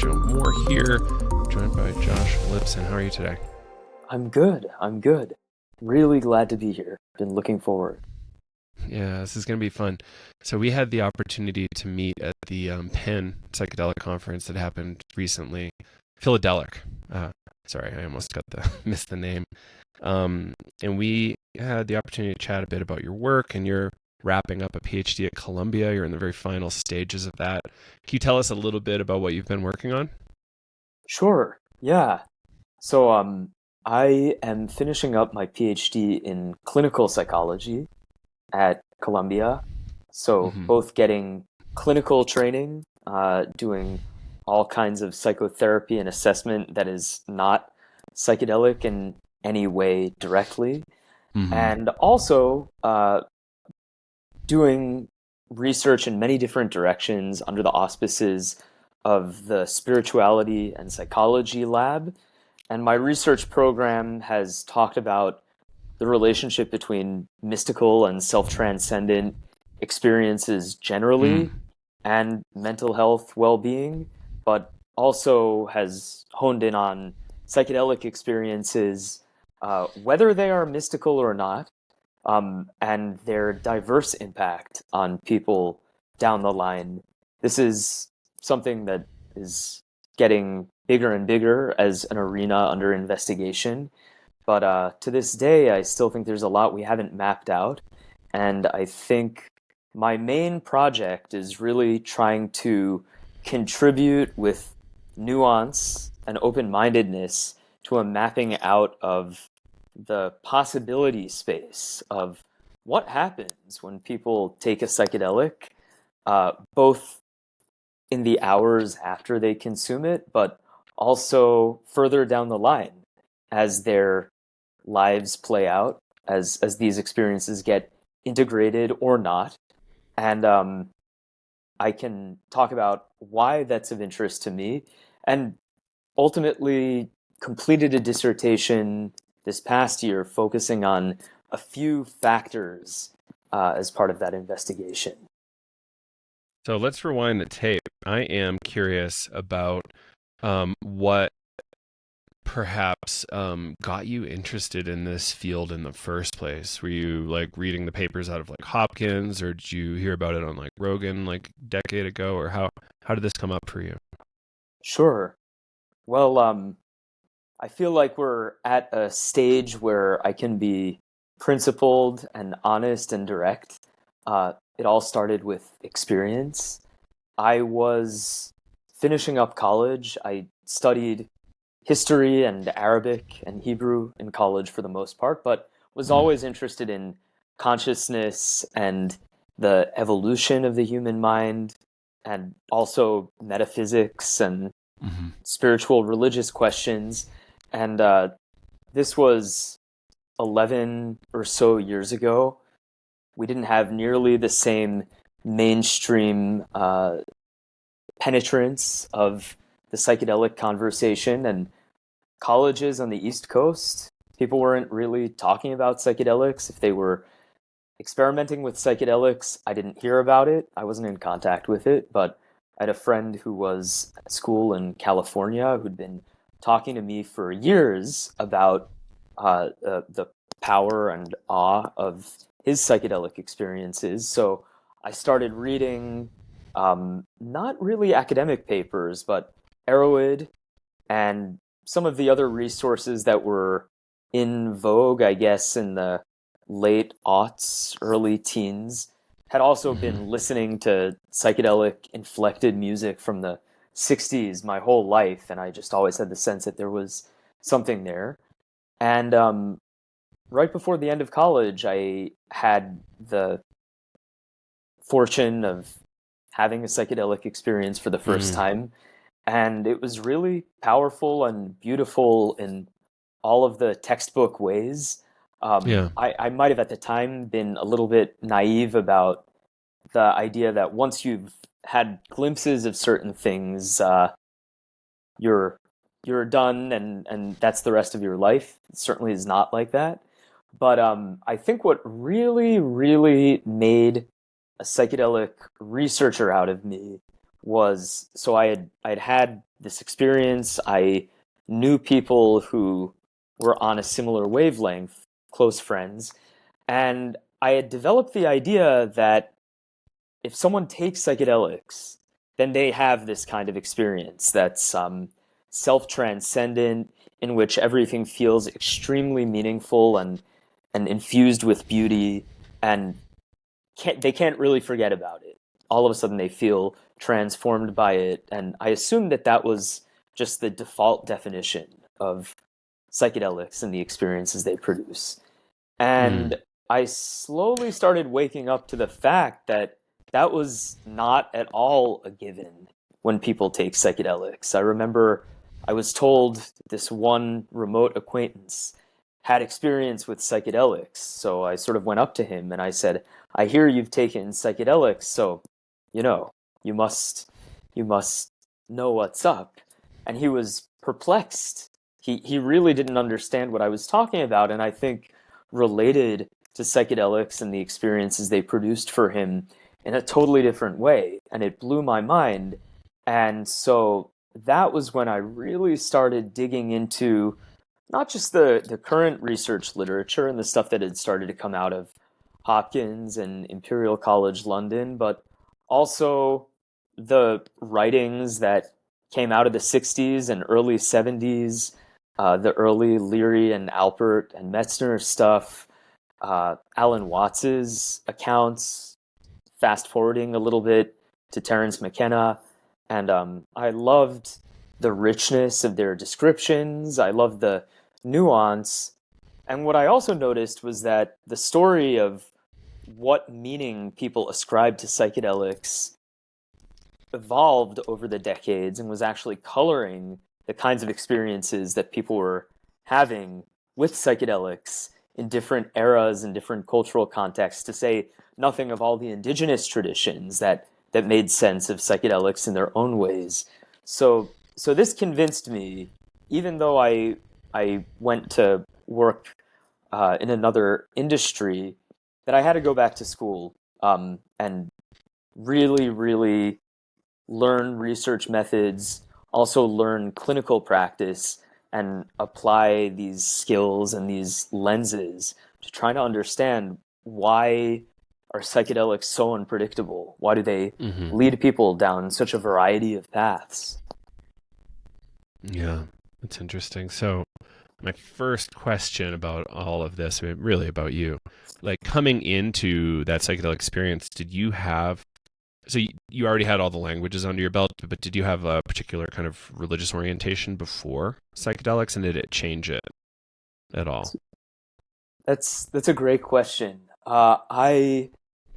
Show. More here, joined by Josh Lipson. How are you today? I'm good. I'm good. Really glad to be here. Been looking forward. Yeah, this is going to be fun. So we had the opportunity to meet at the Penn Psychedelic conference that happened recently. Philadelic. Uh, Sorry, I almost got the missed the name. And we had the opportunity to chat a bit about your work, and you're wrapping up a PhD at Columbia. You're in the very final stages of that. Can you tell us a little bit about what you've been working on? Sure. Yeah. So I am finishing up my PhD in clinical psychology at Columbia. So Hmm. both getting clinical training, doing all kinds of psychotherapy and assessment that is not psychedelic in any way directly, Hmm. and also doing research in many different directions under the auspices of the Spirituality and Psychology Lab. And my research program has talked about the relationship between mystical and self transcendent experiences generally Mm. and mental health well being, but also has honed in on psychedelic experiences, whether they are mystical or not, and their diverse impact on people down the line. This is something that is getting bigger and bigger as an arena under investigation. But to this day, I still think there's a lot we haven't mapped out. And I think my main project is really trying to contribute with nuance and open mindedness to a mapping out of the possibility space of what happens when people take a psychedelic, both in the hours after they consume it, but also further down the line as their lives play out, as these experiences get integrated or not. And I can talk about why that's of interest to me, and ultimately completed a dissertation this past year focusing on a few factors as part of that investigation. So let's rewind the tape. I am curious about what perhaps got you interested in this field in the first place. Were you like reading the papers out of like Hopkins, or did you hear about it on like Rogan like a decade ago, or how did this come up for you? Sure. Well, I feel like we're at a stage where I can be principled and honest and direct. It all started with experience. I was finishing up college. I studied history and Arabic and Hebrew in college for the most part, but was Mm. always interested in consciousness and the evolution of the human mind, and also metaphysics and Hmm. spiritual religious questions. And this was 11 or so years ago. We didn't have nearly the same mainstream penetrance of the psychedelic conversation, and colleges on the East Coast, people weren't really talking about psychedelics. If they were experimenting with psychedelics, I didn't hear about it. I wasn't in contact with it, but I had a friend who was at school in California who'd been talking to me for years about the power and awe of his psychedelic experiences. So I started reading not really academic papers, but Aroid and some of the other resources that were in vogue, I guess, in the late aughts, early teens, had also Hmm. been listening to psychedelic inflected music from the 60s my whole life. And I just always had the sense that there was something there. And right before the end of college, I had the fortune of having a psychedelic experience for the first Mm. time. And it was really powerful and beautiful in all of the textbook ways. Yeah. I might have at the time been a little bit naive about the idea that once you've had glimpses of certain things, you're you're done, and that's the rest of your life. It certainly is not like that. But I think what really, really made a psychedelic researcher out of me was so I'd had this experience. I knew people who were on a similar wavelength, close friends, and I had developed the idea that if someone takes psychedelics, then they have this kind of experience that's self-transcendent, in which everything feels extremely meaningful and infused with beauty, and they can't really forget about it. All of a sudden, they feel transformed by it, and I assumed that that was just the default definition of psychedelics and the experiences they produce. Mm. And I slowly started waking up to the fact that that was not at all a given when people take psychedelics. I remember I was told this one remote acquaintance had experience with psychedelics. So I sort of went up to him and I said, I hear you've taken psychedelics, so you know, you must know what's up. And he was perplexed. He really didn't understand what I was talking about, and I think related to psychedelics and the experiences they produced for him in a totally different way. And it blew my mind. And so that was when I really started digging into not just the current research literature and the stuff that had started to come out of Hopkins and Imperial College London, but also the writings that came out of the 60s and early 70s, the early Leary and Alpert and Metzner stuff, Alan Watts's accounts, fast forwarding a little bit to Terence McKenna. And I loved the richness of their descriptions. I loved the nuance. And what I also noticed was that the story of what meaning people ascribed to psychedelics evolved over the decades and was actually coloring the kinds of experiences that people were having with psychedelics in different eras and different cultural contexts, to say nothing of all the indigenous traditions that made sense of psychedelics in their own ways. So this convinced me, even though I went to work in another industry, that I had to go back to school and really, really learn research methods, also learn clinical practice, and apply these skills and these lenses to try to understand why are psychedelics so unpredictable? Why do they Hmm. lead people down such a variety of paths? Yeah, that's interesting. So, my first question about all of this, I mean, really about you, like coming into that psychedelic experience, did you have, so you already had all the languages under your belt, but did you have a particular kind of religious orientation before psychedelics, and did it change it at all? That's a great question. I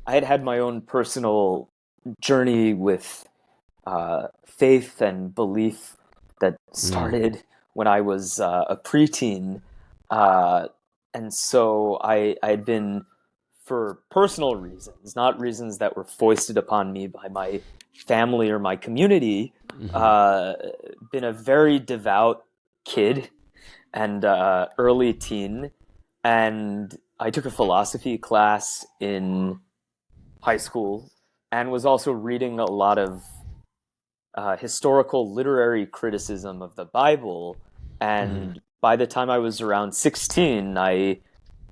had had my own personal journey with faith and belief that Mm. started when I was a preteen, uh, and so I had been, for personal reasons, not reasons that were foisted upon me by my family or my community, Hmm. uh, been a very devout kid and early teen, and I took a philosophy class in high school and was also reading a lot of historical literary criticism of the Bible. Hmm. And by the time I was around 16, I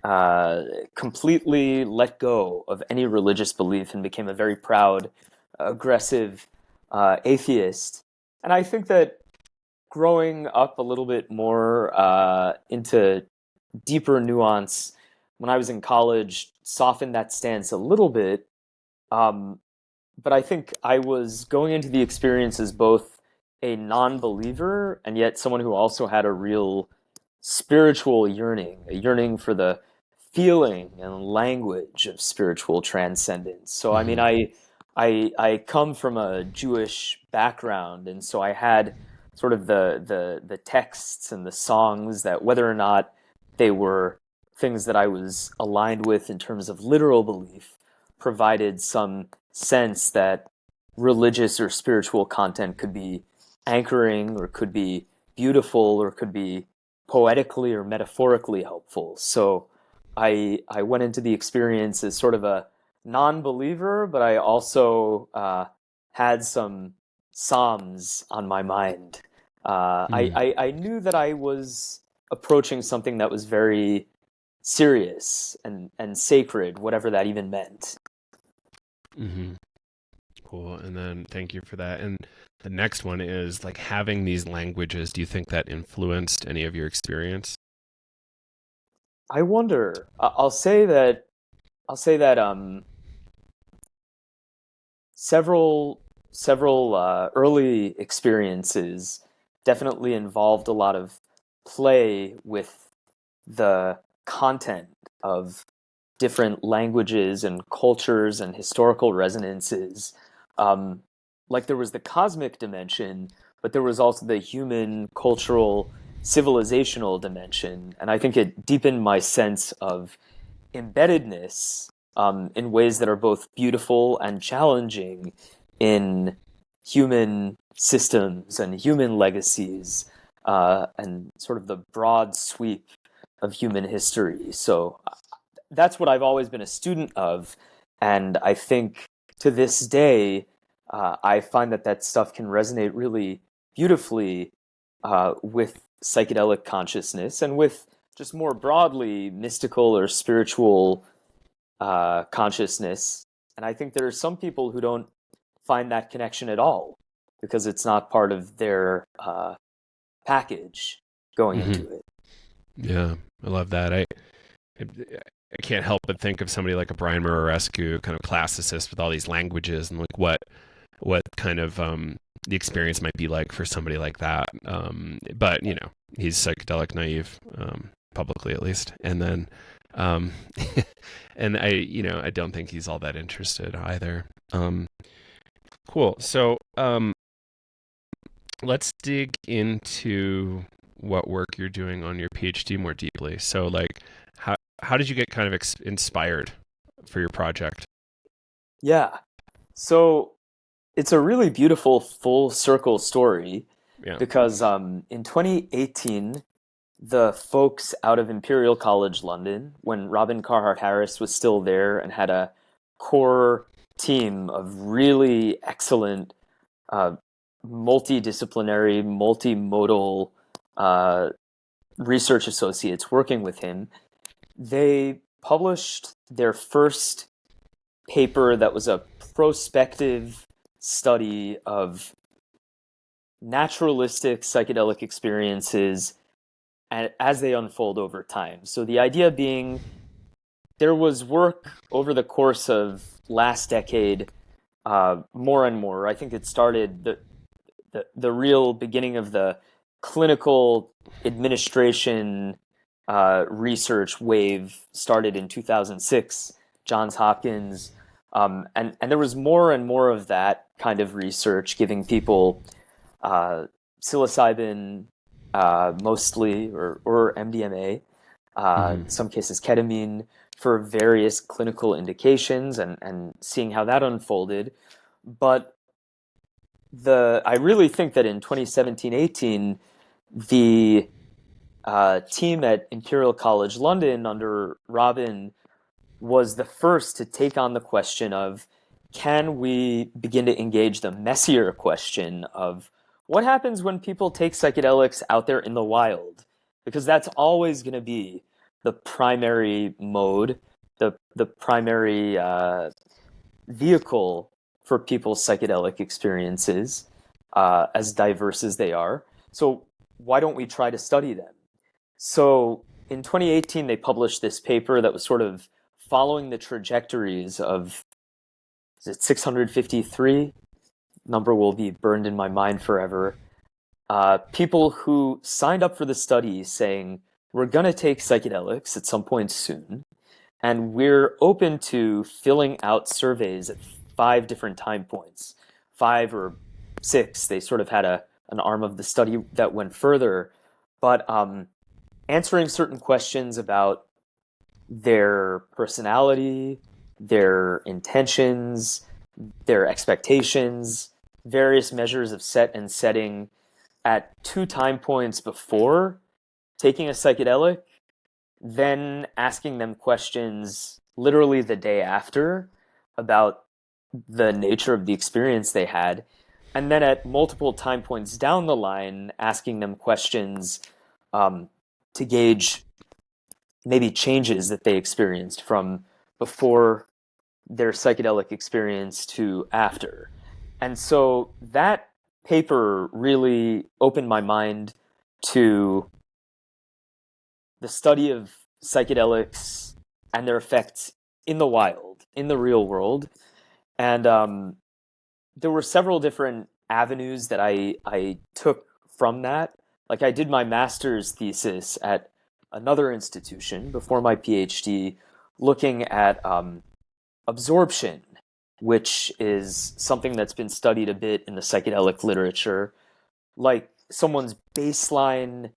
uh, completely let go of any religious belief and became a very proud, aggressive atheist. And I think that growing up a little bit more into deeper nuance when I was in college softened that stance a little bit. Um, but I think I was going into the experience as both a non-believer and yet someone who also had a real spiritual yearning, a yearning for the feeling and language of spiritual transcendence. So I mean, Hmm. I come from a Jewish background, and so I had sort of the texts and the songs that, whether or not they were things that I was aligned with in terms of literal belief, provided some sense that religious or spiritual content could be anchoring or could be beautiful or could be poetically or metaphorically helpful. So I went into the experience as sort of a non-believer, but I also had some Psalms on my mind. Uh, I, Mm, I I knew that I was approaching something that was very serious and sacred, whatever that even meant. hmm. Cool. And then thank you for that. And the next one is like having these languages. Do you think that influenced any of your experience? I wonder. I'll say that several early experiences definitely involved a lot of play with the content of different languages and cultures and historical resonances. Um, like there was the cosmic dimension, but there was also the human, cultural, civilizational dimension. And I think it deepened my sense of embeddedness in ways that are both beautiful and challenging in human systems and human legacies and sort of the broad sweep of human history. So that's what I've always been a student of. And I think to this day, I find that that stuff can resonate really beautifully with psychedelic consciousness and with just more broadly mystical or spiritual consciousness. And I think there are some people who don't find that connection at all because it's not part of their package going Hmm. into it. Yeah, I love that. I can't help but think of somebody like a Brian Muraresku, kind of classicist with all these languages, and like what kind of the experience might be like for somebody like that. But you know, he's psychedelic naive, publicly at least, and then um, and I don't think he's all that interested either. Cool. So let's dig into what work you're doing on your PhD more deeply. So like how did you get kind of inspired for your project? Yeah. So it's a really beautiful full circle story Yeah. because in 2018, the folks out of Imperial College London, when Robin Carhart Harris was still there and had a core team of really excellent, uh, multidisciplinary, multimodal uh, research associates working with him, they published their first paper that was a prospective study of naturalistic psychedelic experiences as they unfold over time. So the idea being there was work over the course of last decade, more and more. I think it started the real beginning of the clinical administration research wave started in 2006, Johns Hopkins. And there was more and more of that kind of research giving people uh, psilocybin mostly, or MDMA, Hmm. in some cases ketamine, for various clinical indications and seeing how that unfolded. But I really think that in 2017-18, the team at Imperial College London under Robin was the first to take on the question of can we begin to engage the messier question of what happens when people take psychedelics out there in the wild? Because that's always going to be the primary mode, the primary vehicle for people's psychedelic experiences, as diverse as they are. So why don't we try to study them? So in 2018, they published this paper that was sort of following the trajectories of, is it 653? Number will be burned in my mind forever. People who signed up for the study saying, we're going to take psychedelics at some point soon, and we're open to filling out surveys at 5 different time points, 5 or 6. They sort of had an arm of the study that went further, but answering certain questions about their personality, their intentions, their expectations, various measures of set and setting at 2 time points before taking a psychedelic, then asking them questions literally the day after about the nature of the experience they had. and then at multiple time points down the line, asking them questions um, to gauge maybe changes that they experienced from before their psychedelic experience to after. And so that paper really opened my mind to the study of psychedelics and their effects in the wild, in the real world. And there were several different avenues that I took from that. Like I did my master's thesis at another institution before my PhD, looking at absorption, which is something that's been studied a bit in the psychedelic literature, like someone's baseline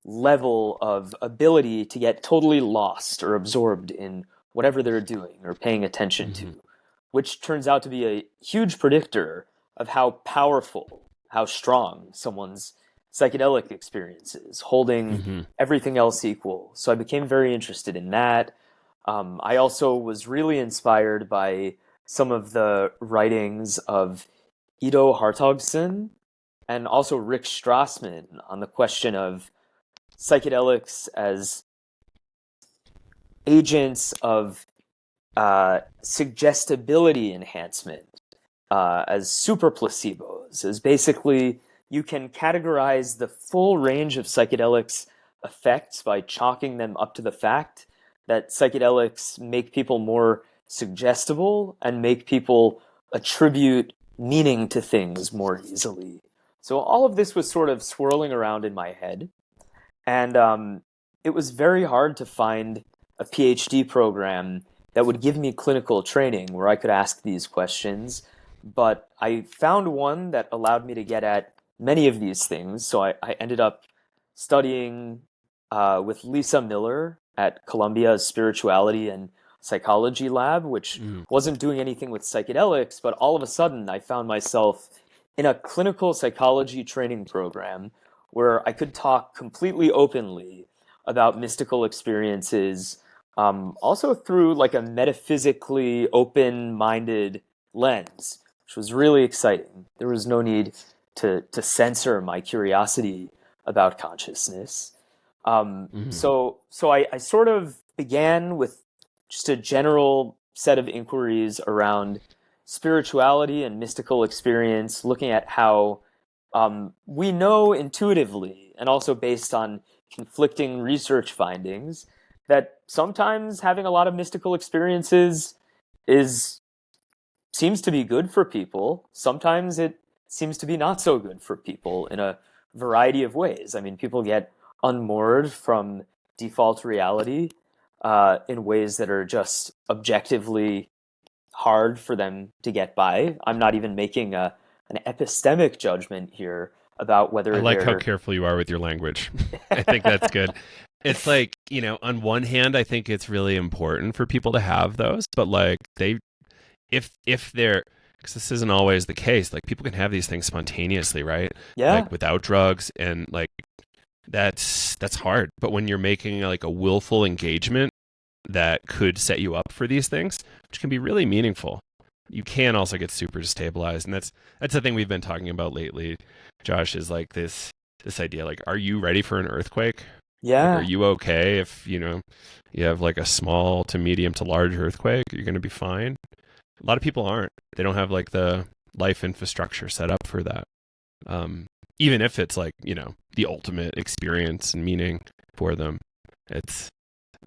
level of ability to get totally lost or absorbed in whatever they're doing or paying attention Mm-hmm. to, which turns out to be a huge predictor of how powerful, how strong someone's psychedelic experience is, holding Mm-hmm. everything else equal. So I became very interested in that. I also was really inspired by some of the writings of Ido Hartogson and also Rick Strassman on the question of psychedelics as agents of suggestibility enhancement, as super placebos, as basically you can categorize the full range of psychedelics effects by chalking them up to the fact that psychedelics make people more suggestible and make people attribute meaning to things more easily. So all of this was sort of swirling around in my head. And it was very hard to find a PhD program that would give me clinical training where I could ask these questions. But I found one that allowed me to get at many of these things. So I ended up studying with Lisa Miller at Columbia's Spirituality and Psychology Lab, which Mm. wasn't doing anything with psychedelics, but all of a sudden I found myself in a clinical psychology training program where I could talk completely openly about mystical experiences, also through like a metaphysically open-minded lens, which was really exciting. There was no need to censor my curiosity about consciousness. Mm. So I sort of began with just a general set of inquiries around spirituality and mystical experience, looking at how we know intuitively and also based on conflicting research findings that sometimes having a lot of mystical experiences is seems to be good for people. Sometimes it seems to be not so good for people in a variety of ways. I mean, people get unmoored from default reality in ways that are just objectively hard for them to get by. I'm not even making an epistemic judgment here about I whether like how they're. careful you are with your language. I think that's good. It's like, on one hand, I think it's really important for people to have those, but like if they're, because this isn't always the case, like people can have these things spontaneously, right? Yeah, Like without drugs, and like that's hard. But when you're making like a willful engagement that could set you up for these things, which can be really meaningful, you can also get super destabilized. And that's the thing we've been talking about lately, Josh, is like this idea, like, are you ready for an earthquake? Like, are yeah, you okay if you have like a small to medium to large earthquake? You're going to be fine. A lot of people aren't. They don't have like the life infrastructure set up for that. Even if it's like the ultimate experience and meaning for them, it's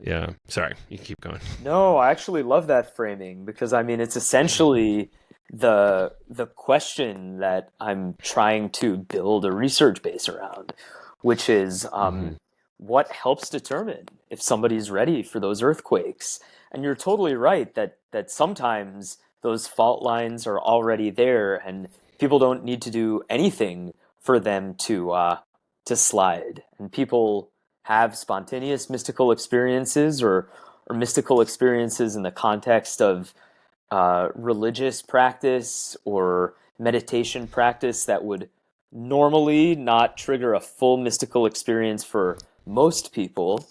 yeah. Sorry, you can keep going. no, I actually love that framing because I mean it's essentially the question that I'm trying to build a research base around, which is Hmm. what helps determine if somebody's ready for those earthquakes. And you're totally right that sometimes those fault lines are already there, and people don't need to do anything for them to slide. And people have spontaneous mystical experiences or mystical experiences in the context of religious practice or meditation practice that would normally not trigger a full mystical experience for most people.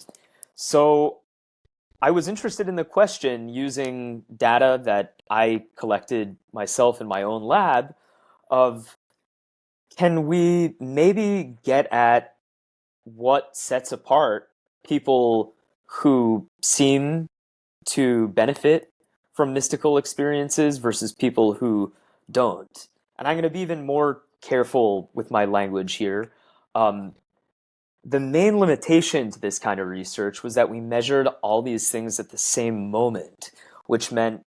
So I was interested in the question using data that I collected myself in my own lab of can we maybe get at what sets apart people who seem to benefit from mystical experiences versus people who don't? And I'm going to be even more careful with my language here. Um, the main limitation to this kind of research was that we measured all these things at the same moment, which meant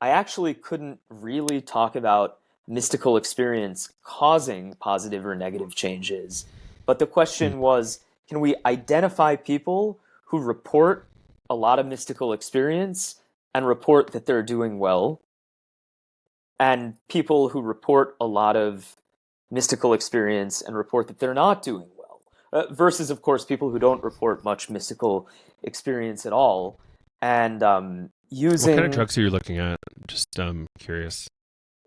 I actually couldn't really talk about mystical experience causing positive or negative changes. But the Mm. question was, can we identify people who report a lot of mystical experience and report that they're doing well, and people who report a lot of mystical experience and report that they're not doing well, versus, of course, people who don't report much mystical experience at all. And What kind of using, drugs are you looking at? Just curious.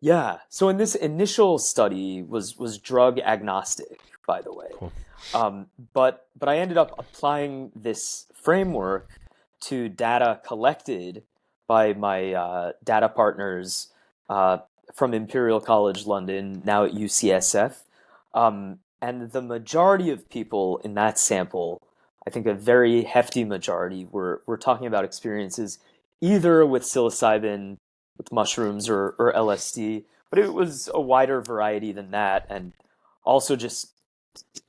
yeah. So in this initial study was drug agnostic, by the way. Cool. But I ended up applying this framework to data collected by my data partners uh, from Imperial College London, now at UCSF. And the majority of people in that sample, I think a very hefty majority, were talking about experiences either with psilocybin, with mushrooms, or LSD, but it was a wider variety than that. And also just,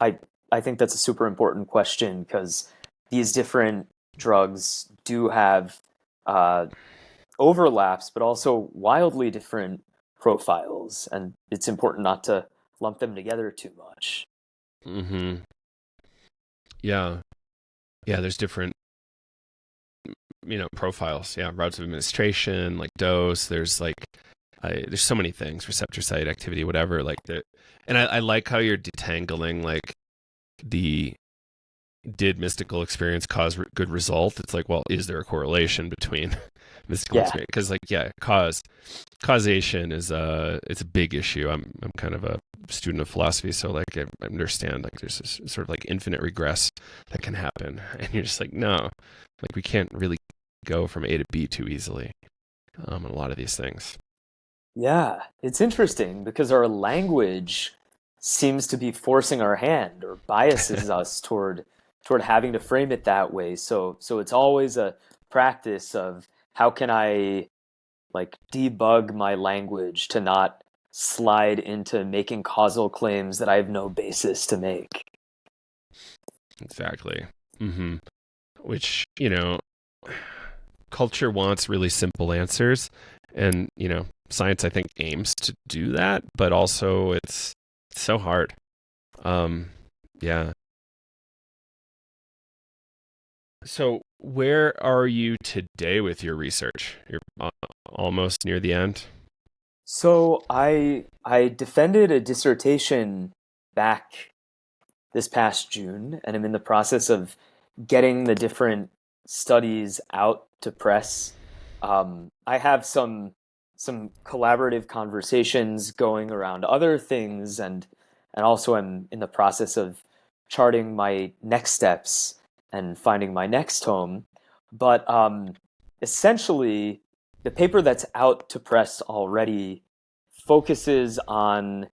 I, I think that's a super important question because these different drugs do have uh, overlaps, but also wildly different profiles, and it's important not to lump them together too much. Mm-hmm. Yeah. Yeah. There's different, profiles. Yeah. Routes of administration, like dose. There's like, there's so many things, receptor site activity, whatever. Like the, and I like how you're detangling like the did mystical experience cause good result? It's like, well, is there a correlation between mystical Yeah, experience? Because like, yeah, causation is it's a big issue. I'm kind of a student of philosophy, so like I understand like there's this sort of like infinite regress that can happen, and you're just like, no, like we can't really go from A to B too easily on a lot of these things. yeah. It's interesting because our language seems to be forcing our hand or biases us toward having to frame it that way. So it's always a practice of how can I like debug my language to not slide into making causal claims that I have no basis to make. Exactly. Mm-hmm. Which culture wants really simple answers, and science I think aims to do that, but also it's so hard. um yeah. So where are you today with your research? You're almost near the end. So I defended a dissertation back this past June, and I'm in the process of getting the different studies out to press. I have some collaborative conversations going around other things, and also I'm in the process of charting my next steps and finding my next home. But essentially, the paper that's out to press already focuses on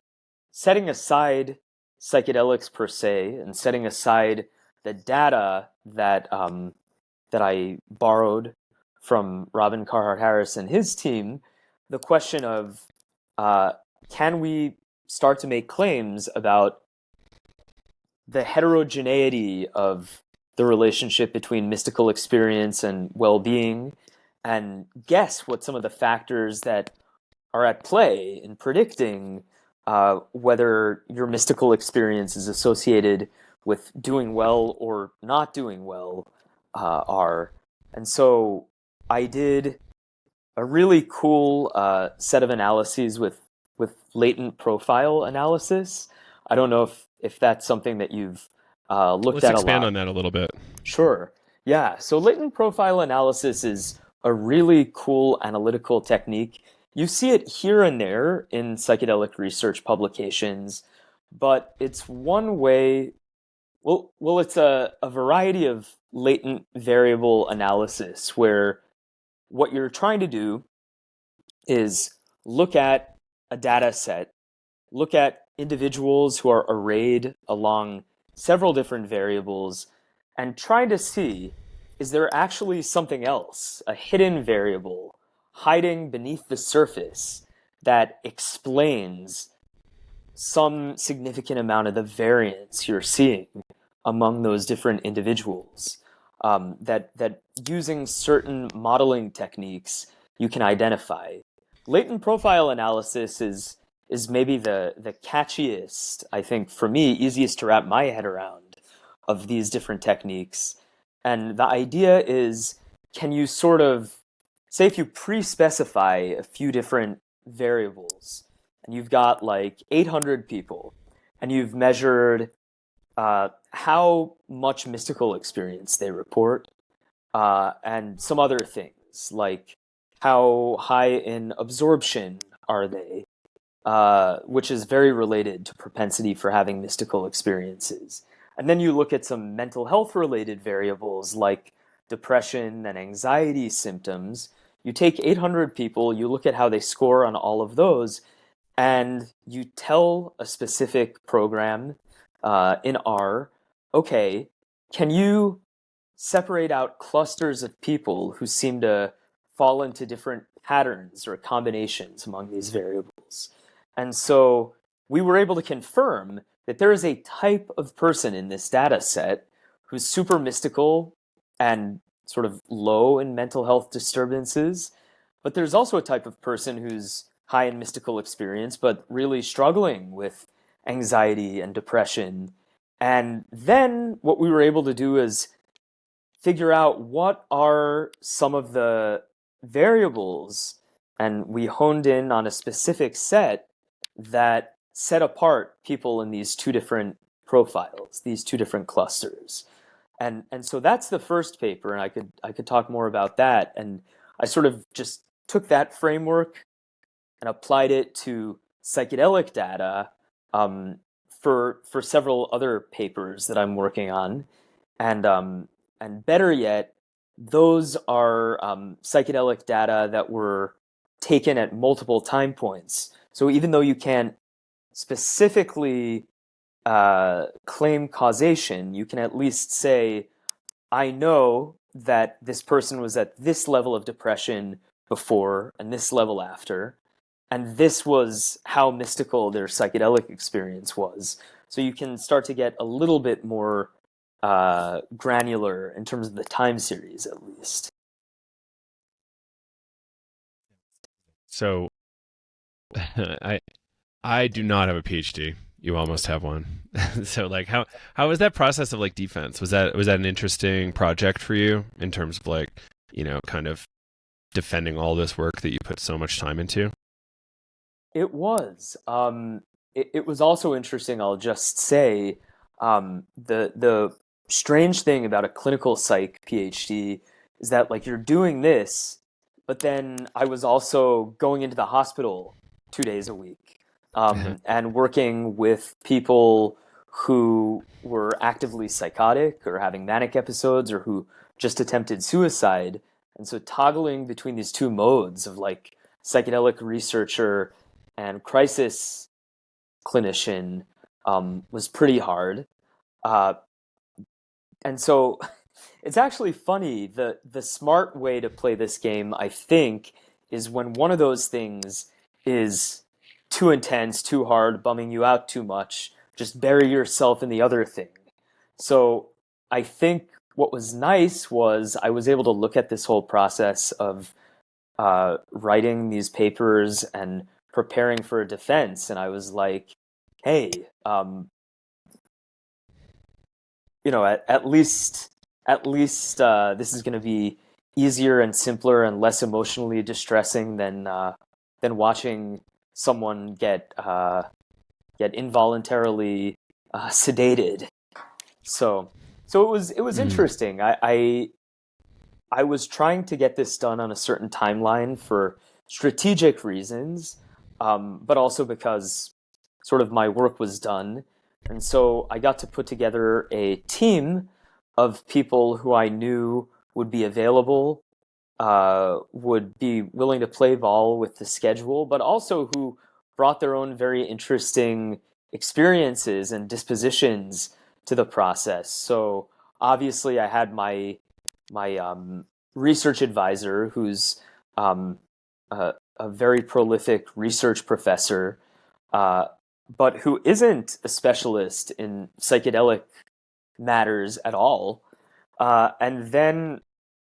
setting aside psychedelics per se and setting aside the data that I borrowed from Robin Carhart Harris and his team, the question of uh, can we start to make claims about the heterogeneity of the relationship between mystical experience and well-being, and guess what some of the factors that are at play in predicting whether your mystical experience is associated with doing well or not doing well are. And so I did a really cool set of analyses with latent profile analysis. I don't know if that's something that you've looked Let's at a expand lot. on that a little bit. Sure. Yeah. So latent profile analysis is a really cool analytical technique. You see it here and there in psychedelic research publications, but it's one way. Well, it's a variety of latent variable analysis where what you're trying to do is look at a data set, look at individuals who are arrayed along several different variables and trying to see, is there actually something else, a hidden variable hiding beneath the surface that explains some significant amount of the variance you're seeing among those different individuals. That using certain modeling techniques you can identify. Latent profile analysis is maybe the catchiest, I think, for me, easiest to wrap my head around of these different techniques. And the idea is, can you sort of say if you pre-specify a few different variables and you've got like 800 people and you've measured how much mystical experience they report, and some other things like how high in absorption are they, which is very related to propensity for having mystical experiences. And then you look at some mental health related variables like depression and anxiety symptoms. You take 800 people, you look at how they score on all of those, and you tell a specific program in R, okay, can you separate out clusters of people who seem to fall into different patterns or combinations among these variables? And so we were able to confirm that there is a type of person in this data set who's super mystical and sort of low in mental health disturbances, but there's also a type of person who's high in mystical experience, but really struggling with anxiety and depression. And then what we were able to do is figure out what are some of the variables, and we honed in on a specific set that set apart people in these two different profiles, these two different clusters. And so that's the first paper, and I could talk more about that. And I sort of just took that framework and applied it to psychedelic data, for several other papers that I'm working on, and better yet, those are psychedelic data that were taken at multiple time points. So even though you can't specifically claim causation, you can at least say, I know that this person was at this level of depression before and this level after, and this was how mystical their psychedelic experience was. So you can start to get a little bit more granular in terms of the time series, at least. So I I do not have a PhD. You almost have one. So like how was that process of like defense? Was that an interesting project for you in terms of like, kind of defending all this work that you put so much time into? It was. It was also interesting. I'll just say, the strange thing about a clinical psych PhD is that like you're doing this, but then I was also going into the hospital 2 days a week, and working with people who were actively psychotic or having manic episodes or who just attempted suicide. And so toggling between these two modes of like psychedelic researcher and crisis clinician, was pretty hard. Uh, and so it's actually funny. The smart way to play this game, I think, is when one of those things is too intense, too hard, bumming you out too much, just bury yourself in the other thing. So I think what was nice was I was able to look at this whole process of writing these papers and preparing for a defense, and I was like, "Hey, at least this is going to be easier and simpler and less emotionally distressing than watching someone get involuntarily sedated." So it was Mm. interesting. I was trying to get this done on a certain timeline for strategic reasons, but also because sort of my work was done. And so I got to put together a team of people who I knew would be available, would be willing to play ball with the schedule, but also who brought their own very interesting experiences and dispositions to the process. So obviously, I had my research advisor, who's um, a very prolific research professor, uh, but who isn't a specialist in psychedelic matters at all. And then,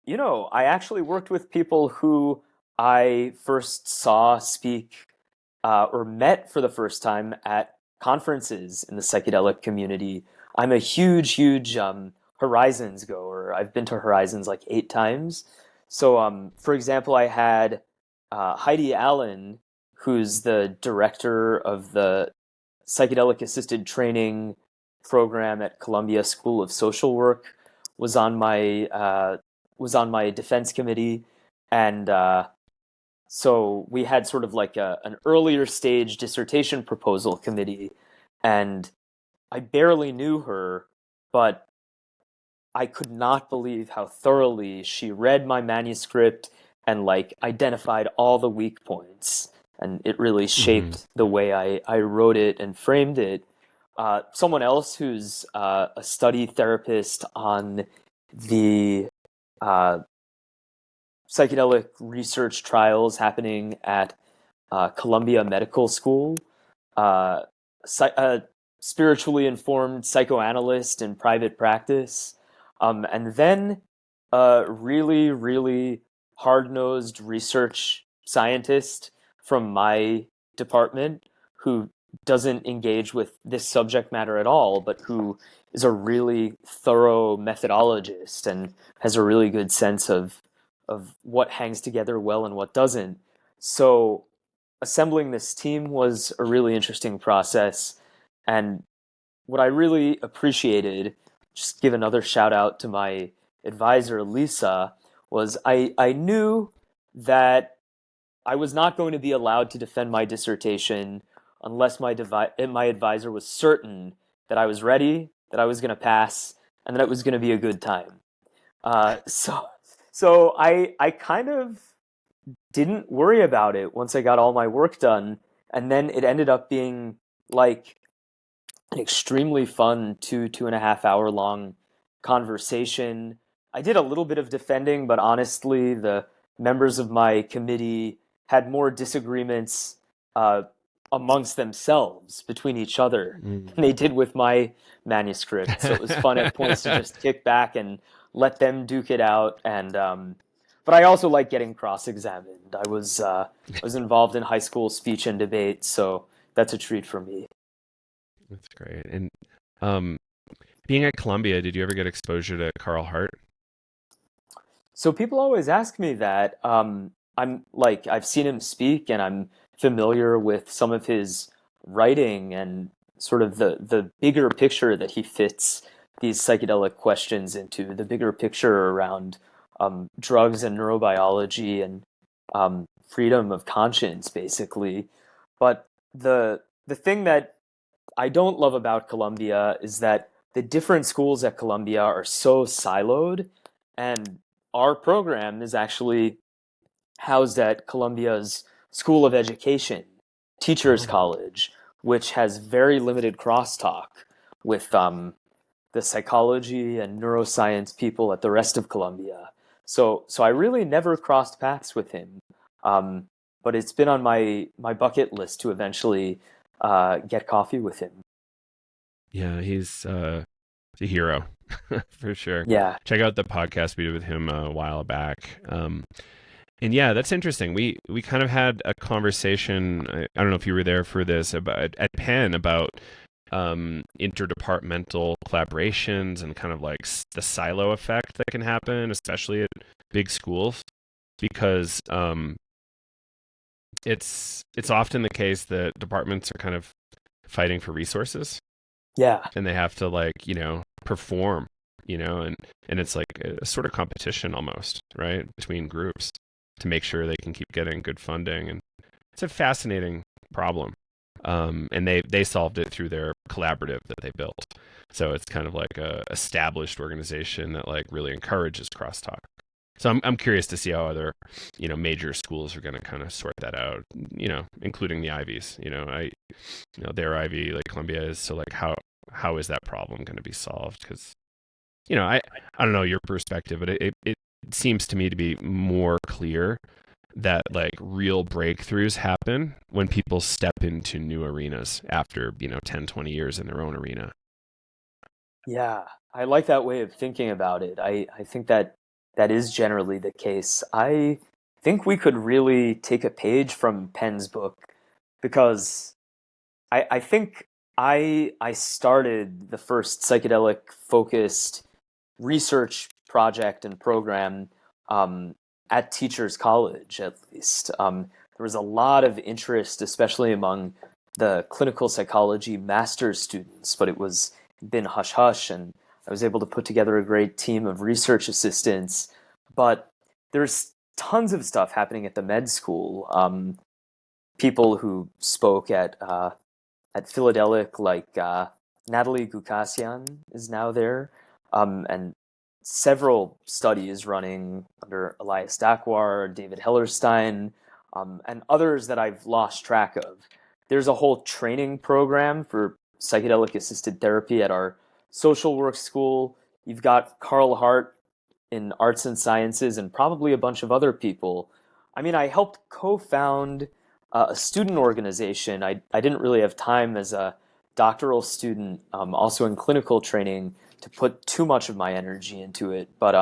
I actually worked with people who I first saw speak or met for the first time at conferences in the psychedelic community. I'm a huge Horizons goer. I've been to Horizons like 8 times. So, for example, I had Heidi Allen, who's the director of the psychedelic assisted training program at Columbia School of Social Work, was on my defense committee, and so we had sort of like an earlier stage dissertation proposal committee, and I barely knew her, but I could not believe how thoroughly she read my manuscript and like identified all the weak points. And it really Hmm. shaped the way I wrote it and framed it. Someone else who's a study therapist on the uh, psychedelic research trials happening at Columbia Medical School, uh, a spiritually informed psychoanalyst in private practice, and then a really hard nosed research scientist from my department who doesn't engage with this subject matter at all, but who is a really thorough methodologist and has a really good sense of what hangs together well and what doesn't. So assembling this team was a really interesting process. And what I really appreciated, just give another shout out to my advisor, Lisa, was I knew that I was not going to be allowed to defend my dissertation unless my advisor was certain that I was ready, that I was going to pass, and that it was going to be a good time. So I kind of didn't worry about it once I got all my work done, and then it ended up being like an extremely fun 2.5 hour long conversation. I did a little bit of defending, but honestly, the members of my committee had more disagreements uh, amongst themselves between each other than they did with my manuscript. So it was fun at points to just kick back and let them duke it out. And but I also like getting cross-examined. I was involved in high school speech and debate, so that's a treat for me. That's great. And um, being at Columbia, did you ever get exposure to Carl Hart? So people always ask me that. I'm like, I've seen him speak and I'm familiar with some of his writing and sort of the bigger picture that he fits these psychedelic questions into, the bigger picture around drugs and neurobiology and freedom of conscience, basically. But the thing that I don't love about Columbia is that the different schools at Columbia are so siloed, and our program is actually housed at Columbia's School of Education, Teachers Oh, College, which has very limited crosstalk with the psychology and neuroscience people at the rest of Columbia. So I really never crossed paths with him, um, but it's been on my bucket list to eventually get coffee with him. yeah, he's a hero for sure. Yeah, Check out the podcast we did with him a while back. And yeah, that's interesting. We kind of had a conversation. I don't know if you were there for this about at Penn about interdepartmental collaborations and kind of like the silo effect that can happen, especially at big schools, because it's often the case that departments are kind of fighting for resources, yeah, and they have to like perform, and it's like a sort of competition almost, right, between groups to make sure they can keep getting good funding. And it's a fascinating problem. And they solved it through their collaborative that they built. So it's kind of like a established organization that like really encourages crosstalk. So I'm curious to see how other, major schools are going to kind of sort that out, including the Ivies. Their Ivy, like Columbia is. So like how is that problem going to be solved? Because I don't know your perspective, but it seems to me to be more clear that like real breakthroughs happen when people step into new arenas after 10, 20 years in their own arena. Yeah, I like that way of thinking about it. I think that that is generally the case. I think we could really take a page from Penn's book because I think I started the first psychedelic focused research project and program um, at Teachers College, at least. There was a lot of interest, especially among the clinical psychology master's students, but it was been hush hush, and I was able to put together a great team of research assistants. But there's tons of stuff happening at the med school. People who spoke at Psychedelic, like Natalie Gukasyan is now there, and several studies running under Elias Dakwar, David Hellerstein, and others that I've lost track of. There's a whole training program for psychedelic assisted therapy at our social work school. You've got Carl Hart in arts and sciences, and probably a bunch of other people. I mean, I helped co-found a student organization. I didn't really have time as a doctoral student, also in clinical training, to put too much of my energy into it. But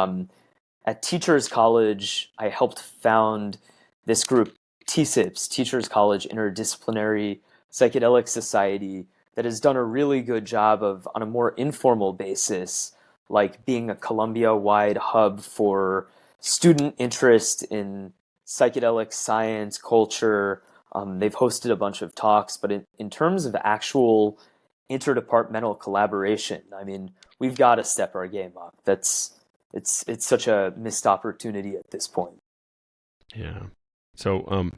at Teachers College, I helped found this group, TSIPS, Teachers College Interdisciplinary Psychedelic Society, that has done a really good job of, on a more informal basis, like being a Columbia-wide hub for student interest in psychedelic science, culture. They've hosted a bunch of talks, but in terms of actual interdepartmental collaboration, I mean, we've got to step our game up. It's such a missed opportunity at this point. Yeah. So,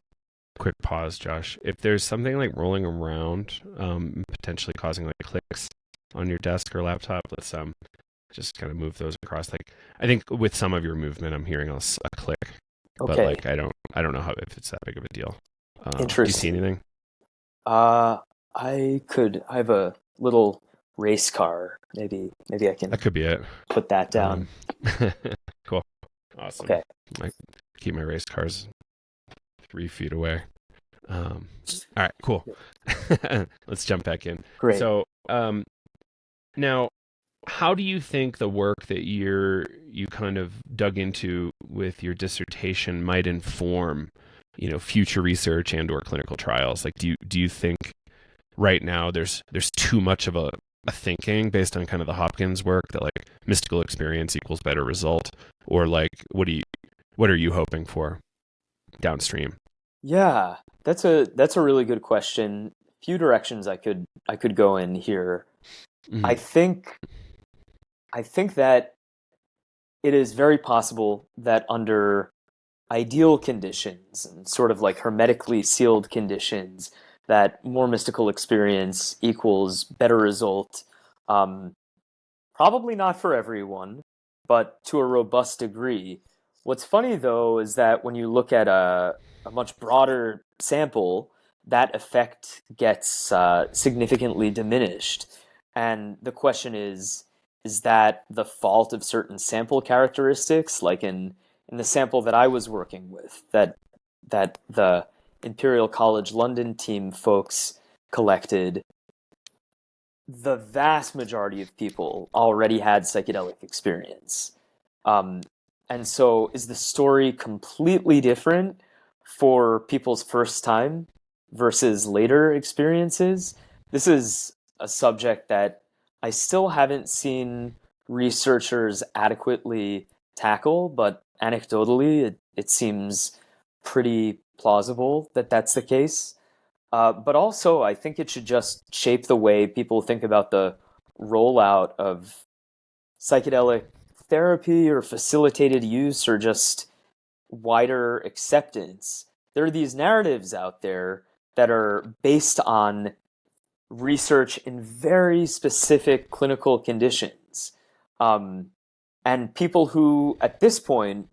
quick pause, Josh. If there's something like rolling around, potentially causing like clicks on your desk or laptop, let's just kind of move those across. Like, I think with some of your movement, I'm hearing a click, but Okay, like I don't know how if it's that big of a deal. Do you see interesting. anything? Uh, I have a little race car. Maybe I can That could be it. put that down. Um, cool, awesome. Okay, I keep my race cars 3 feet away. All right, cool. Let's jump back in. great. So, now, how do you think the work that you kind of dug into with your dissertation might inform, future research and or clinical trials? Like, do you think right now there's too much of a thinking based on kind of the Hopkins work that like mystical experience equals better result, or like what are you hoping for downstream? Yeah, that's a really good question. Few directions I could go in here. I Mhm. think I think that it is very possible that under ideal conditions and sort of like hermetically sealed conditions, that more mystical experience equals better result. Um, Probably not for everyone, but to a robust degree. What's funny though is that when you look at a much broader sample, that effect gets significantly diminished. And the question is that the fault of certain sample characteristics, like in the sample that I was working with, that the Imperial College London team folks collected, the vast majority of people already had psychedelic experience. Um, and so is the story completely different for people's first time versus later experiences? This is a subject that I still haven't seen researchers adequately tackle, but anecdotally, it seems pretty plausible that that's the case. But also, I think it should just shape the way people think about the rollout of psychedelic therapy or facilitated use or just wider acceptance. There are these narratives out there that are based on research in very specific clinical conditions. Um, and people who, at this point,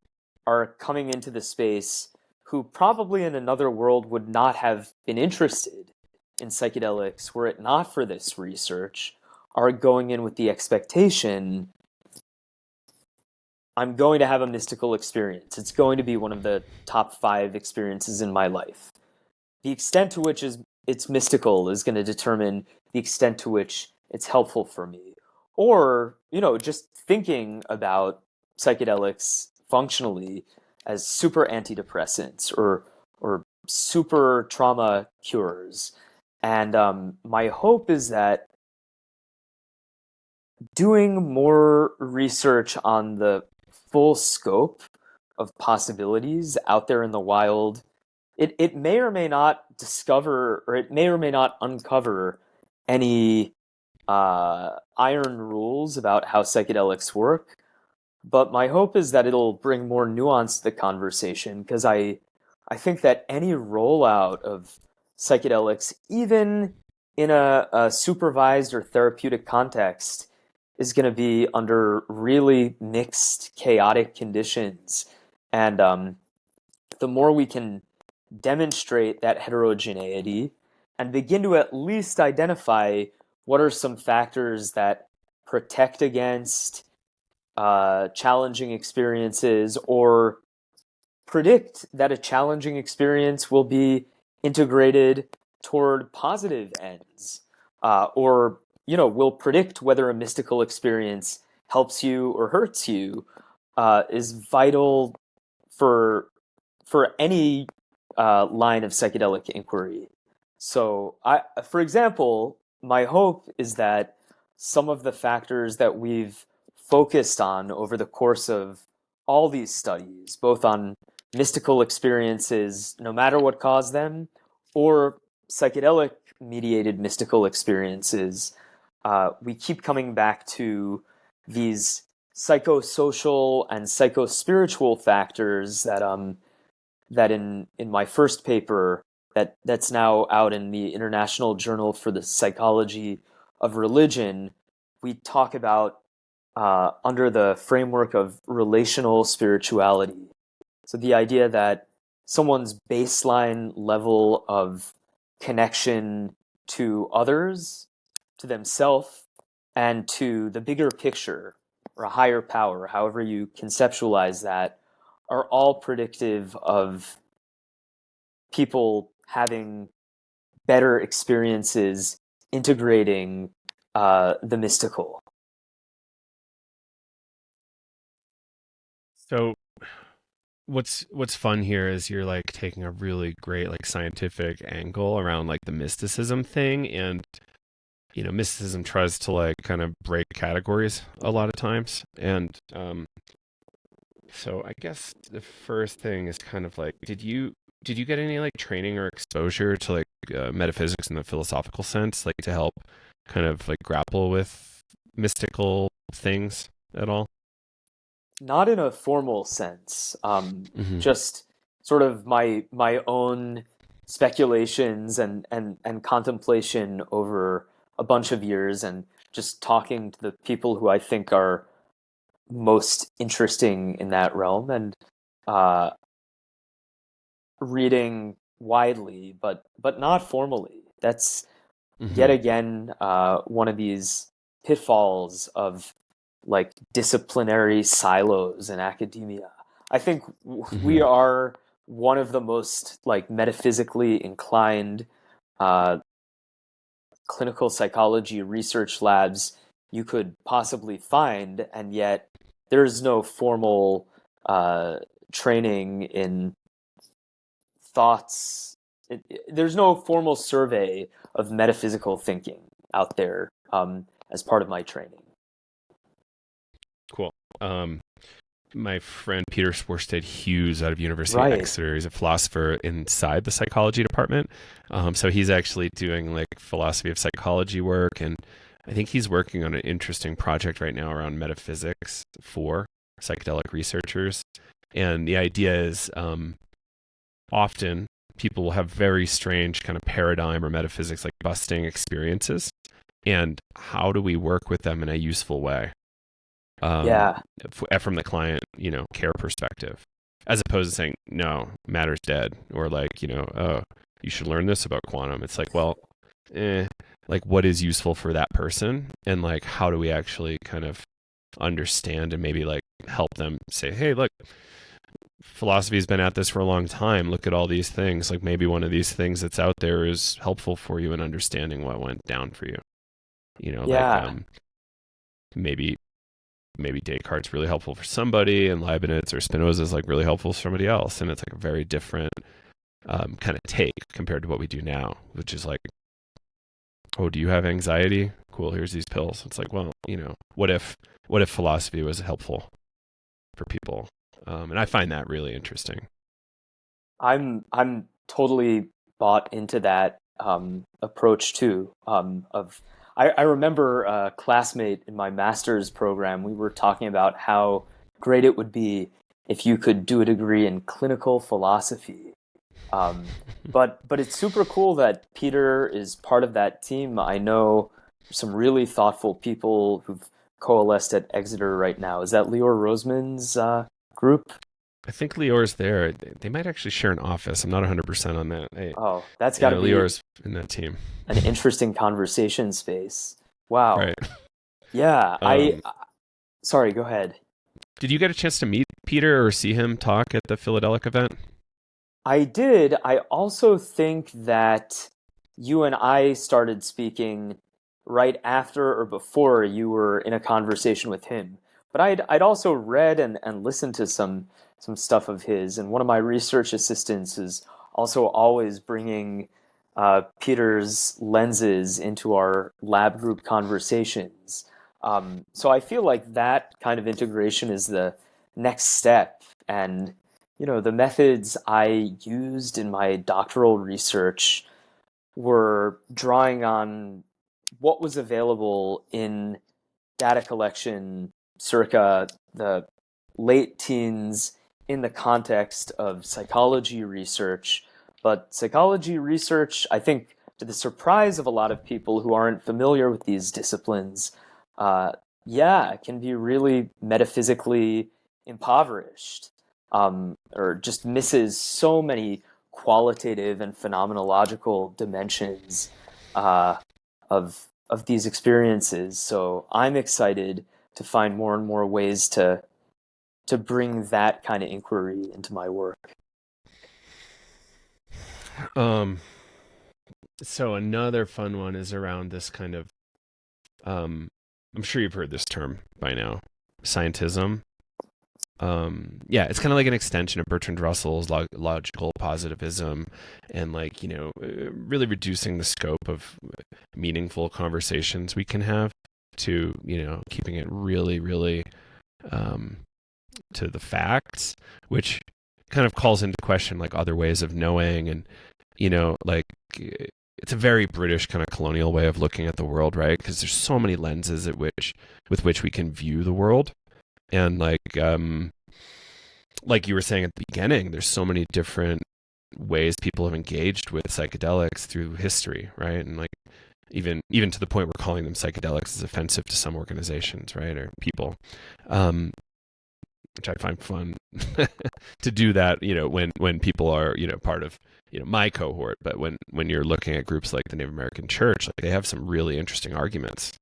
are coming into the space who probably in another world would not have been interested in psychedelics were it not for this research, are going in with the expectation I'm going to have a mystical experience. It's going to be one of the top 5 experiences in my life. The extent to which it's mystical is going to determine the extent to which it's helpful for me. Or, just thinking about psychedelics functionally as super antidepressants or super trauma cures. And my hope is that doing more research on the full scope of possibilities out there in the wild, it may or may not discover, or it may or may not uncover any iron rules about how psychedelics work. But my hope is that it'll bring more nuance to the conversation, because I think that any rollout of psychedelics, even in a supervised or therapeutic context, is going to be under really mixed, chaotic conditions. And the more we can demonstrate that heterogeneity and begin to at least identify what are some factors that protect against challenging experiences, or predict that a challenging experience will be integrated toward positive ends, or will predict whether a mystical experience helps you or hurts you, is vital for any line of psychedelic inquiry. So, for example, my hope is that some of the factors that we've focused on over the course of all these studies, both on mystical experiences, no matter what caused them, or psychedelic mediated mystical experiences, we keep coming back to these psychosocial and psychospiritual factors that in my first paper that's now out in the International Journal for the Psychology of Religion, we talk about under the framework of relational spirituality. So the idea that someone's baseline level of connection to others, to themselves, and to the bigger picture or a higher power, however you conceptualize that, are all predictive of people having better experiences integrating the mystical. So what's fun here is you're like taking a really great like scientific angle around like the mysticism thing, and mysticism tries to like kind of break categories a lot of times. And so I guess the first thing is kind of like, did you get any like training or exposure to like metaphysics in the philosophical sense, like to help kind of like grapple with mystical things at all? Not in a formal sense, Hmm. just sort of my own speculations and contemplation over a bunch of years, and just talking to the people who I think are most interesting in that realm, and uh, reading widely, but not formally. That's yet Hmm. again one of these pitfalls of like disciplinary silos in academia. I think we Hmm. are one of the most like metaphysically inclined uh, clinical psychology research labs you could possibly find, and yet there's no formal uh, training in thoughts. There's no formal survey of metaphysical thinking out there as part of my training. Cool. Um, my friend Peter Swarstad Hughes out of University of Right. Exeter is a philosopher inside the psychology department. So he's actually doing like philosophy of psychology work, and I think he's working on an interesting project right now around metaphysics for psychedelic researchers. And the idea is often people will have very strange kind of paradigm or metaphysics like busting experiences, and how do we work with them in a useful way, um, Yeah. from the client care perspective. as opposed to saying, no, matter's dead, or like, oh, you should learn this about quantum. It's like, well, like what is useful for that person, and like how do we actually kind of understand and maybe like help them say, hey, look, philosophy's been at this for a long time. Look at all these things. Like maybe one of these things that's out there is helpful for you in understanding what went down for you. Like Yeah. maybe Descartes really helpful for somebody, and Leibniz or Spinoza is like really helpful for somebody else, and it's like a very different kind of take compared to what we do now, which is like, oh, do you have anxiety? Cool, here's these pills. It's like, well, what if philosophy was helpful for people? And I find that really interesting. I'm totally bought into that approach too. I remember a classmate in my master's program. We were talking about how great it would be if you could do a degree in clinical philosophy. But it's super cool that Peter is part of that team. I know some really thoughtful people who've coalesced at Exeter right now. Is that Leor Roseman's group? I think Lior's there. They might actually share an office. I'm not 100% on that. Oh, that's got Yeah, to be Lior's in that team. an interesting conversation space. Wow. Right. Yeah, Um, sorry, go ahead. did you get a chance to meet Peter or see him talk at the Philadelphia event? I did. I also think that you and I started speaking right after or before you were in a conversation with him. But I'd also read and listened to some stuff of his, and one of my research assistants is also always bringing Peter's lenses into our lab group conversations. So I feel like that kind of integration is the next step, and the methods I used in my doctoral research were drawing on what was available in data collection circa the late teens in the context of psychology research. But psychology research, I think, to the surprise of a lot of people who aren't familiar with these disciplines, uh, yeah, can be really metaphysically impoverished, or just misses so many qualitative and phenomenological dimensions uh, of these experiences. So I'm excited to find more and more ways to bring that kind of inquiry into my work. Um, so another fun one is around this kind of, um, I'm sure you've heard this term by now, scientism. Yeah, it's kind of like an extension of Bertrand Russell's logical positivism, and like, really reducing the scope of meaningful conversations we can have to, keeping it really, really um, to the facts, which kind of calls into question like other ways of knowing, and like it's a very British kind of colonial way of looking at the world, right? Because there's so many lenses with which we can view the world, and like you were saying at the beginning, there's so many different ways people have engaged with psychedelics through history, right? And like even to the point where calling them psychedelics is offensive to some organizations, right, or people, which I find fun to do that, when people are, part of, my cohort. But when you're looking at groups like the Native American Church, like they have some really interesting arguments,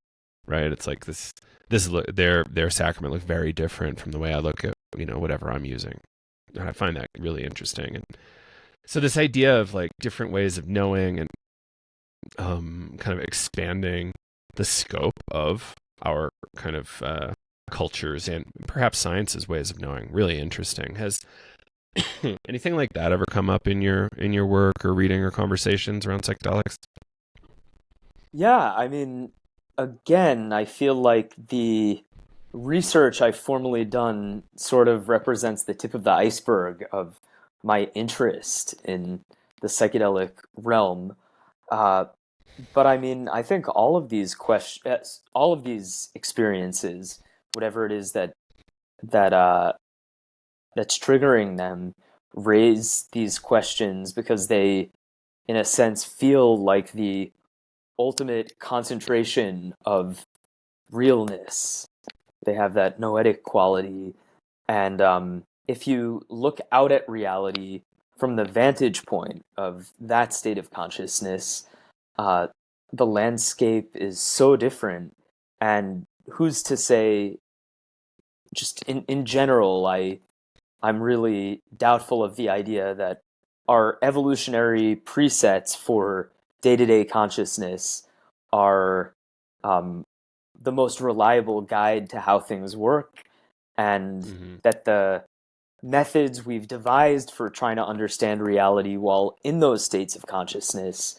right? It's like this is their sacrament looks very different from the way I look at, whatever I'm using. And I find that really interesting. And so this idea of like different ways of knowing, and kind of expanding the scope of our kind of cultures and perhaps science's ways of knowing, really interesting. Has anything like that ever come up in your work or reading or conversations around psychedelics? Yeah, I mean, again, I feel like the research I've formally done sort of represents the tip of the iceberg of my interest in the psychedelic realm. Uh, but I mean, I think all of these experiences, whatever it is that that's triggering them, raise these questions because they, in a sense, feel like the ultimate concentration of realness. They have that noetic quality, and if you look out at reality from the vantage point of that state of consciousness, uh, the landscape is so different. And who's to say, just in general, I'm really doubtful of the idea that our evolutionary presets for day-to-day consciousness are um, the most reliable guide to how things work, and Hmm. that the methods we've devised for trying to understand reality while in those states of consciousness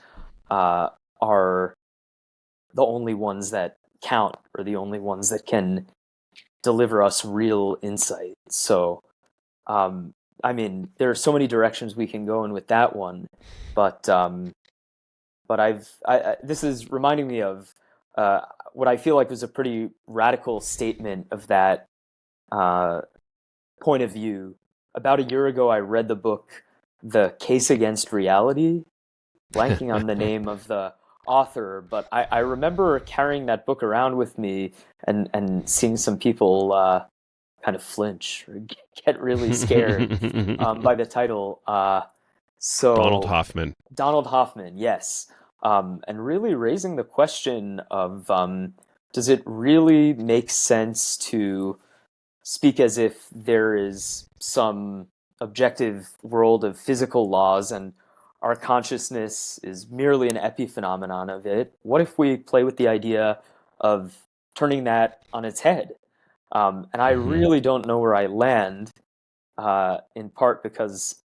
uh, are the only ones that count, or the only ones that can deliver us real insight. So, um, I mean, there are so many directions we can go in with that one, but this is reminding me of uh, what I feel like was a pretty radical statement of that uh, point of view. About a year ago, I read the book "The Case Against Reality," blanking on the name of the author, but I remember carrying that book around with me and seeing some people kind of flinch or get really scared by the title. Donald So Hoffman. Donald Hoffman, yes, and really raising the question of does it really make sense to speak as if there is some objective world of physical laws and our consciousness is merely an epiphenomenon of it? What if we play with the idea of turning that on its head? And I Hmm. really don't know where I land, in part because,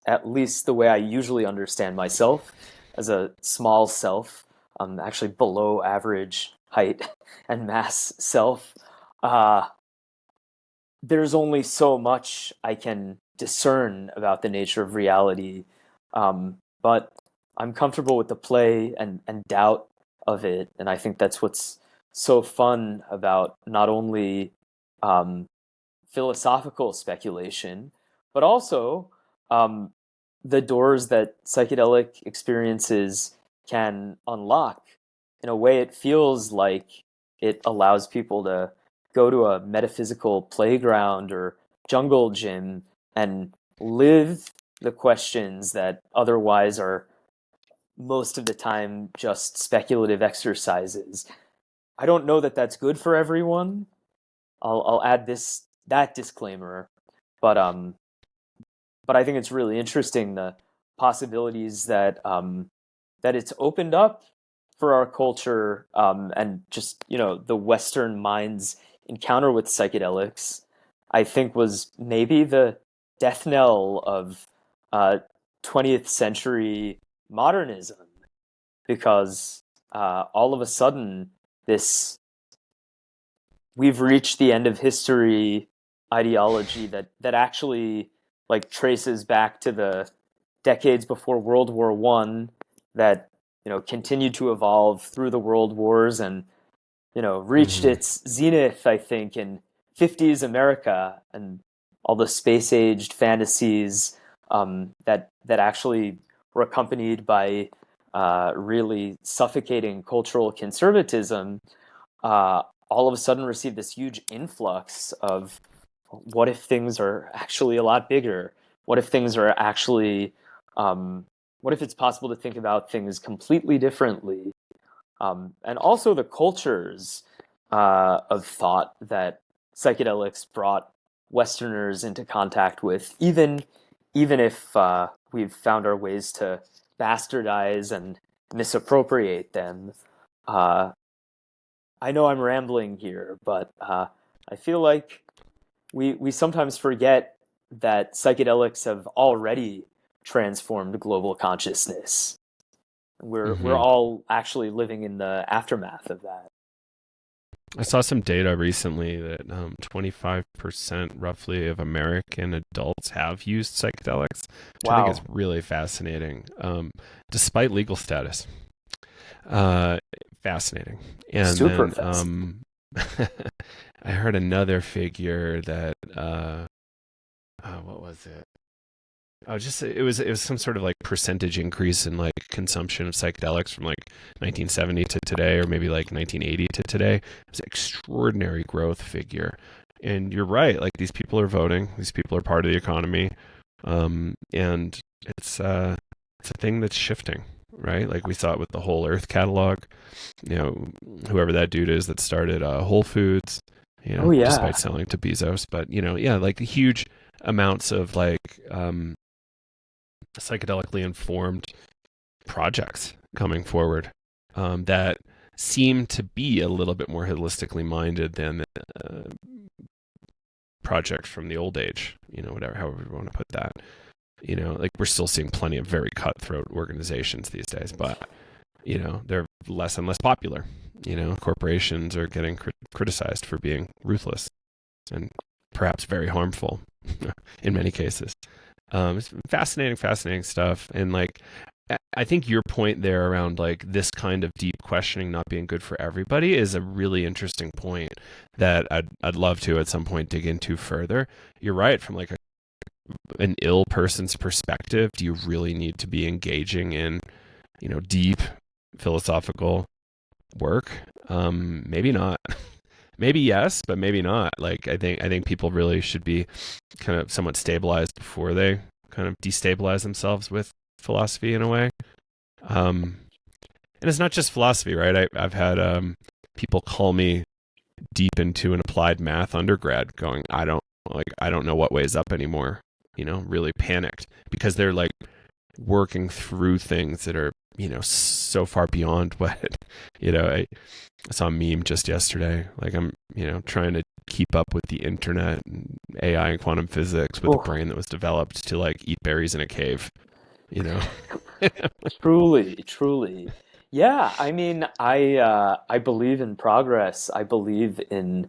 at least the way I usually understand myself as a small self, actually below average height and mass self, uh, there's only so much I can discern about the nature of reality. But I'm comfortable with the play and doubt of it. And I think that's what's so fun about not only um, philosophical speculation, but also um, the doors that psychedelic experiences can unlock. In a way, it feels like it allows people to go to a metaphysical playground or jungle gym and live the questions that otherwise are most of the time just speculative exercises. I don't know that that's good for everyone. I'll add that disclaimer, but I think it's really interesting, the possibilities that it's opened up for our culture, and just the Western mind's encounter with psychedelics. I think was maybe the death knell of uh, 20th century modernism, because all of a sudden this we've reached the end of history ideology that actually like traces back to the decades before World War One, that continued to evolve through the world wars, and reached Hmm. its zenith, I think, in 50s America, and all the space aged fantasies that actually were accompanied by really suffocating cultural conservatism, uh, all of a sudden received this huge influx of what if things are actually a lot bigger? What if things are actually, um, what if it's possible to think about things completely differently? And also the cultures of thought that psychedelics brought Westerners into contact with, even if we've found our ways to bastardize and misappropriate them. Uh, I know I'm rambling here, but I feel like we sometimes forget that psychedelics have already transformed global consciousness. We're Hmm. all actually living in the aftermath of that. I saw some data recently that 25% roughly of American adults have used psychedelics, which I think is Wow, really fascinating, despite legal status. Uh, Fascinating. And super then fascinating. I heard another figure that, what was it? Oh, just it was some sort of like percentage increase in like consumption of psychedelics from like 1970 to today, or maybe like 1980 to today. It was an extraordinary growth figure And you're right. Like these people are voting. These people are part of the economy, and it's a thing that's shifting, right? Like we saw it with the Whole Earth catalog. You know, whoever that dude is that started Whole Foods. You Oh know, despite yeah. selling to Bezos, but you know, yeah, like huge amounts of like psychedelically informed projects coming forward that seem to be a little bit more holistically minded than uh, projects from the old age, you know, whatever, however you want to put that. You know, like we're still seeing plenty of very cutthroat organizations these days, but, you know, they're less and less popular. You know, corporations are getting criticized for being ruthless and perhaps very harmful in many cases. It's fascinating stuff. And like, I think your point there around like this kind of deep questioning not being good for everybody is a really interesting point that I'd love to at some point dig into further. You're right. From like an ill person's perspective, do you really need to be engaging in, you know, deep philosophical work? Maybe not. Maybe yes, but maybe not. Like I think people really should be kind of somewhat stabilized before they kind of destabilize themselves with philosophy in a way. Um, and it's not just philosophy, right? I've had people call me deep into an applied math undergrad, going, I don't know what way is up anymore. You know, really panicked because they're like working through things that are, you know, so far beyond what, you know, I saw a meme just yesterday. Like I'm, you know, trying to keep up with the internet and AI and quantum physics with a Oh, brain that was developed to like eat berries in a cave, you know? truly, truly. Yeah, I mean, I believe in progress. I believe in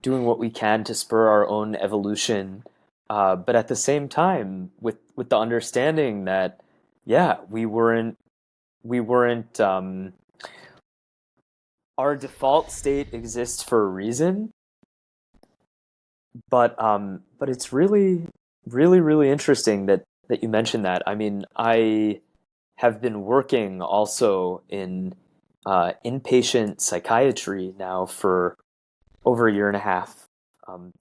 doing what we can to spur our own evolution, but at the same time, with the understanding that, yeah, we weren't our default state exists for a reason, but it's really interesting that you mentioned that. I mean, I have been working also in inpatient psychiatry now for over a year and a half.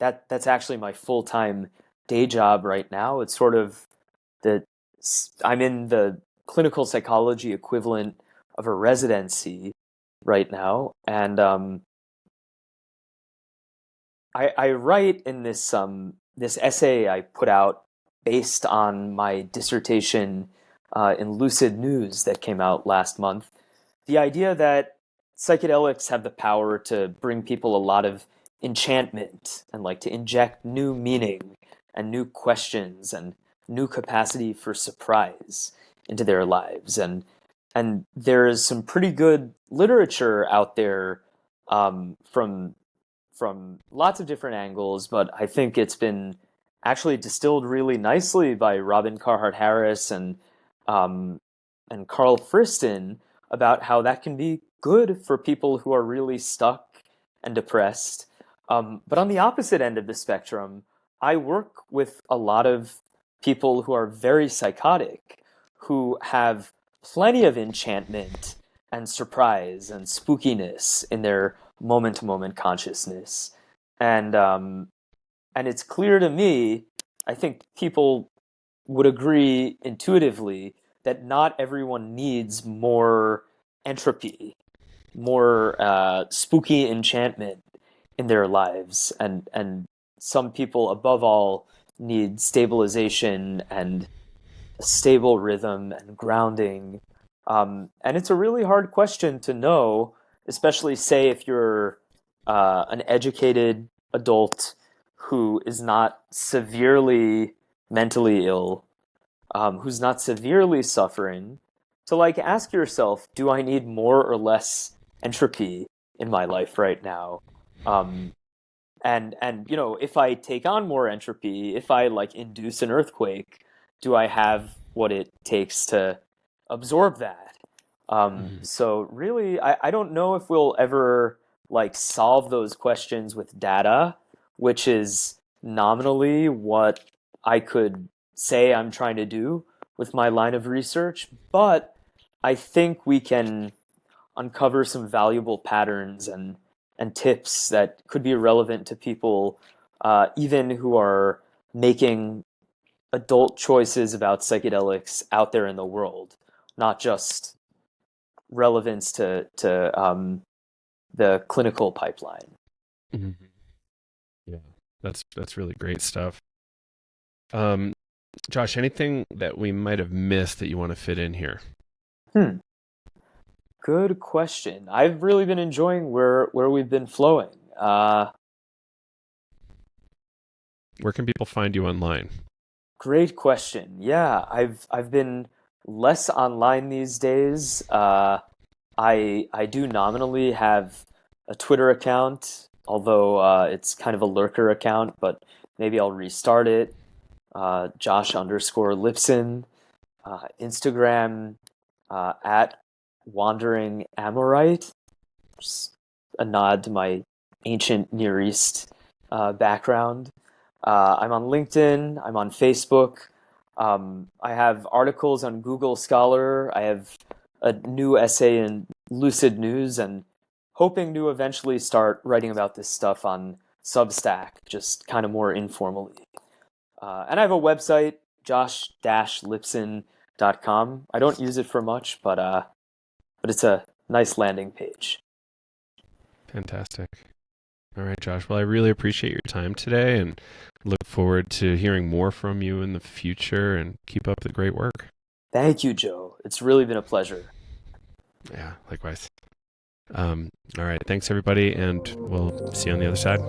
That's actually my full-time day job right now. It's sort of the I'm in the clinical psychology equivalent of a residency right now, and I write in this essay I put out based on my dissertation in Lucid News that came out last month. The idea that psychedelics have the power to bring people a lot of enchantment and like to inject new meaning and new questions and new capacity for surprise into their lives, and there is some pretty good literature out there from lots of different angles, but I think it's been actually distilled really nicely by Robin Carhart Harris um, and Carl Friston about how that can be good for people who are really stuck and depressed. But on the opposite end of the spectrum, I work with a lot of people who are very psychotic, who have plenty of enchantment and surprise and spookiness in their moment to moment consciousness. And and it's clear to me, I think people would agree intuitively that not everyone needs more entropy, more spooky enchantment in their lives, and some people above all need stabilization and a stable rhythm and grounding. And it's a really hard question to know, especially say if you're an educated adult who is not severely mentally ill, who's not severely suffering, to like ask yourself, do I need more or less entropy in my life right now? Um, and you know, if I take on more entropy, if I like induce an earthquake, do I have what it takes to absorb that? Mhm. So really, I don't know if we'll ever like solve those questions with data, which is nominally what I could say I'm trying to do with my line of research, but I think we can uncover some valuable patterns and tips that could be relevant to people, even who are making adult choices about psychedelics out there in the world, not just relevance to the clinical pipeline. Mhm. Yeah, that's really great stuff. Um, Josh, anything that we might have missed that you want to fit in here? Hmm. Good question. I've really been enjoying where we've been flowing. Where can people find you online? Great question. Yeah, I've been less online these days. I do nominally have a Twitter account, although it's kind of a lurker account, but maybe I'll restart it. Josh underscore Lipson. Instagram at Wandering Amorite, just a nod to my ancient Near East background. I'm on LinkedIn. I'm on Facebook. I have articles on Google Scholar. I have a new essay in Lucid News, and hoping to eventually start writing about this stuff on Substack, just kind of more informally. And I have a website, josh-lipson.com. I don't use it for much, but it's a nice landing page. Fantastic. All right, Josh. Well, I really appreciate your time today and look forward to hearing more from you in the future, and keep up the great work. Thank you, Joe. It's really been a pleasure. Yeah, likewise. All right. Thanks, everybody, and we'll see you on the other side.